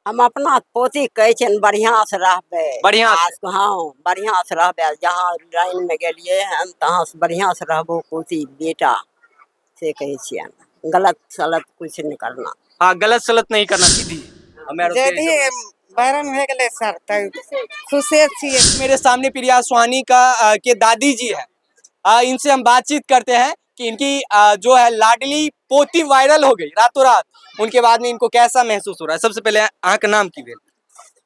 हम अपना पोती कहै छियनि बढ़िया से रहबै, बढ़िया से? हाँ बढ़िया से रहबै। जहाँ लाइन में गेलिए हम तहाँ से बढ़िया से रहबो पोती बेटा से कहै छियनि। गलत सलत कुछ नहीं करना। हाँ, गलत सलत नहीं करना दीदी। यदि बैरन हो गए सर तो खुशे छिए। मेरे सामने प्रिया सुहानी का के दादी जी है। इनसे हम बातचीत करते हैं कि इनकी जो है लाडली पोती वायरल हो गई रातों रात। उनके बाद में इनको कैसा महसूस हो रहा है? सबसे पहले अहाँ का नाम की भेल?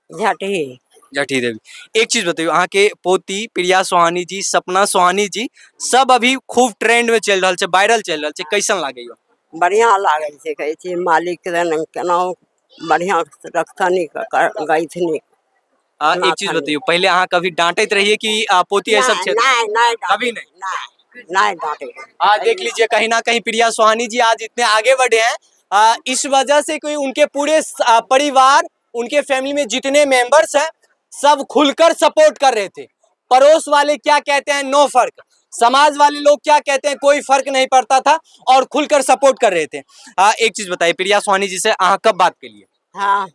झटी जठी देवी। एक चीज बताइए, अहाँ के पोती प्रिया सुहानी जी, सपना सुहानी जी सब अभी खूब ट्रेंड में चल रहा है, वायरल चल रहा है, कैसन लागे? बढ़िया लागे छै कहै छी। मालिक केना बढ़िया रखथनी गईथनी। एक चीज बताइए, पहले अहाँ कभी डांटत रहिए कि पोती ये सब नहीं कभी नहीं डांटे। देख लीजिए, कहीं ना कहीं प्रिया सुहानी जी आज इतने आगे बढ़े हैं इस वजह से कोई उनके पूरे परिवार, उनके फैमिली में जितने मेंबर्स हैं सब खुलकर सपोर्ट कर रहे थे। पड़ोस वाले क्या कहते हैं नो फर्क, समाज वाले लोग क्या कहते हैं कोई फर्क नहीं पड़ता था और खुलकर सपोर्ट कर रहे थे। एक चीज बताइए, प्रिया सुहानी जी से अहाँ कब बात के लिए? हाँ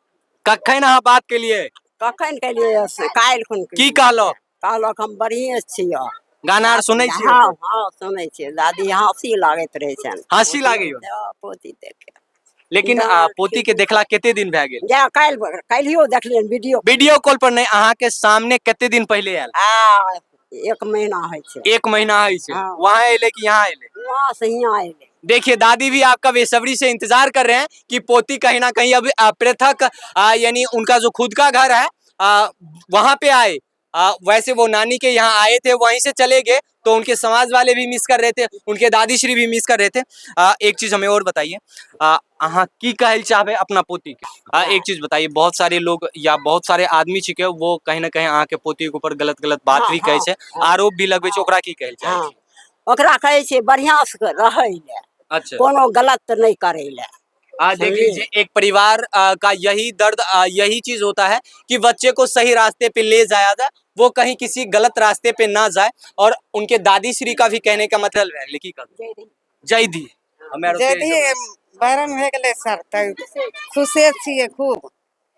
कखन अहाँ बात के लिए? कखन के लिए? काल्हि खुन की कहलो? कहलक हम बढ़िए छियै। गाना आर सुनै छियै? हाँ हाँ सुनै छियै। दादी हंसी लागैत रहे छनि। हंसी लागे पोती देखे। लेकिन पोती के देखला कते दिन भए गेल? जा काल्हियो देखलियनि वीडियो कॉल पर नहीं, अहाँ के सामने कते दिन पहले आयल? 1 महीना है छे। 1 महीना है छे। हाँ। वहाँ अले कि यहाँ अले? वहाँ से यहाँ अले। देखिए, दादी भी आपका बेसब्री से इंतजार कर रहे हैं कि पोती कहीं ना कहीं अब पृथक यानी उनका जो खुद का घर है वहां पे आए। वैसे वो नानी के यहाँ आए थे, वहीं से चले गए, तो उनके समाज वाले भी मिस कर रहे थे, उनके दादी श्री भी मिस कर रहे थे। एक चीज हमें और बताइए, अहाँ की कहल चाहबे अपना पोती के? एक चीज बताइए, बहुत सारे लोग या बहुत सारे आदमी छिके वो कहीं ना कहीं अहाँ के पोती के ऊपर गलत गलत बात भी कहे छे, आरोप भी लगबे छे, ओकरा की कहल चाहे? ओकरा कहै छै बढ़िया से रहै ले। अच्छा, कोनो गलत नहीं करे ले। देख लीजिए, एक परिवार का यही दर्द, यही चीज होता है कि बच्चे को सही रास्ते पे ले जाया जाए, वो कहीं किसी गलत रास्ते पे ना जाए। और उनके दादी श्री का भी कहने का मतलब है लिखी का जय दी बैरन हो गए सर तो खुशे छिए खूब।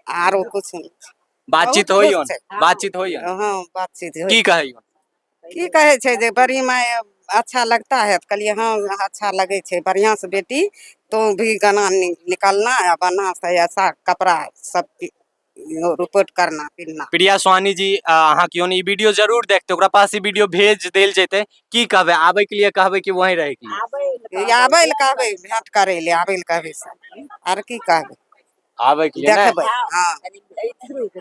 आरो कुछ नहीं। बातचीत होई हो? बातचीत होई? हाँ बातचीत की कहै? की कहे छे जे बड़ी माय अच्छा लगता है तो कहलिए हाँ अच्छा लगे छे। बढ़िया से बेटी तो भी गाना निकालना है, बना से ऐसा कपड़ा सब रिपोर्ट करना पिनना। प्रिया सुहानी जी अहाँ क्यों नहीं वीडियो जरूर देखते, ओकरा पास ही वीडियो भेज देल जैते, की कहबे आबे के लिए? कहबे कि वहीं रहे के लिए? आबे ल कहबे, भेंट करे ले आबे ल कहबे सर। आर की कहबे? आबे के लिए देखबे। हाँ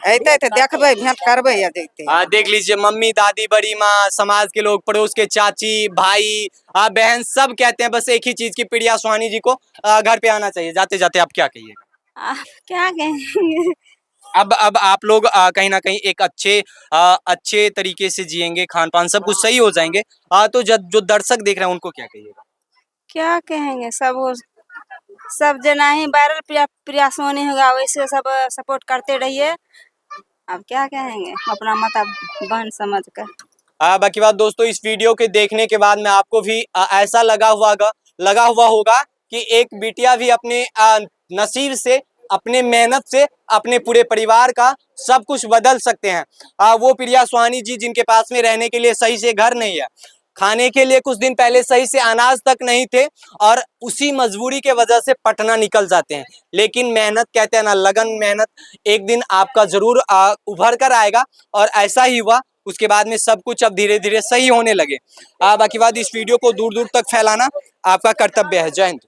अइते तो देखबे, भेंट करबे या जइते। देख लीजिए, मम्मी, दादी, बड़ी माँ, समाज के लोग, पड़ोस के चाची, भाई, बहन सब कहते हैं बस एक ही चीज की प्रिया सुहानी जी को घर पे आना चाहिए। जाते जाते आप क्या कहिए? क्या कहेंगे? अब आप लोग कहीं ना कहीं एक अच्छे तरीके से जिएंगे, खान पान सब कुछ सही हो जाएंगे। तो जो दर्शक देख रहे हैं उनको क्या कहिएगा? क्या कहेंगे, सब जना ही वायरल प्रिया सुहानी होगा वैसे सब सपोर्ट करते रहिए। अब क्या कहेंगे, अपना मत बहन समझ कर। बाकी बात दोस्तों, इस वीडियो के देखने के बाद में आपको भी ऐसा लगा हुआ होगा कि एक बिटिया भी अपने नसीब से, अपने मेहनत से, अपने पूरे परिवार का सब कुछ बदल सकते हैं। वो प्रिया सुहानी जी जिनके पास में रहने के लिए सही से घर नहीं है, खाने के लिए कुछ दिन पहले सही से अनाज तक नहीं थे, और उसी मजबूरी के वजह से पटना निकल जाते हैं। लेकिन मेहनत कहते हैं ना, लगन मेहनत एक दिन आपका जरूर उभर कर आएगा, और ऐसा ही हुआ। उसके बाद में सब कुछ अब धीरे धीरे सही होने लगे। बाकी बात, इस वीडियो को दूर दूर तक फैलाना आपका कर्तव्य है। जय हिंद।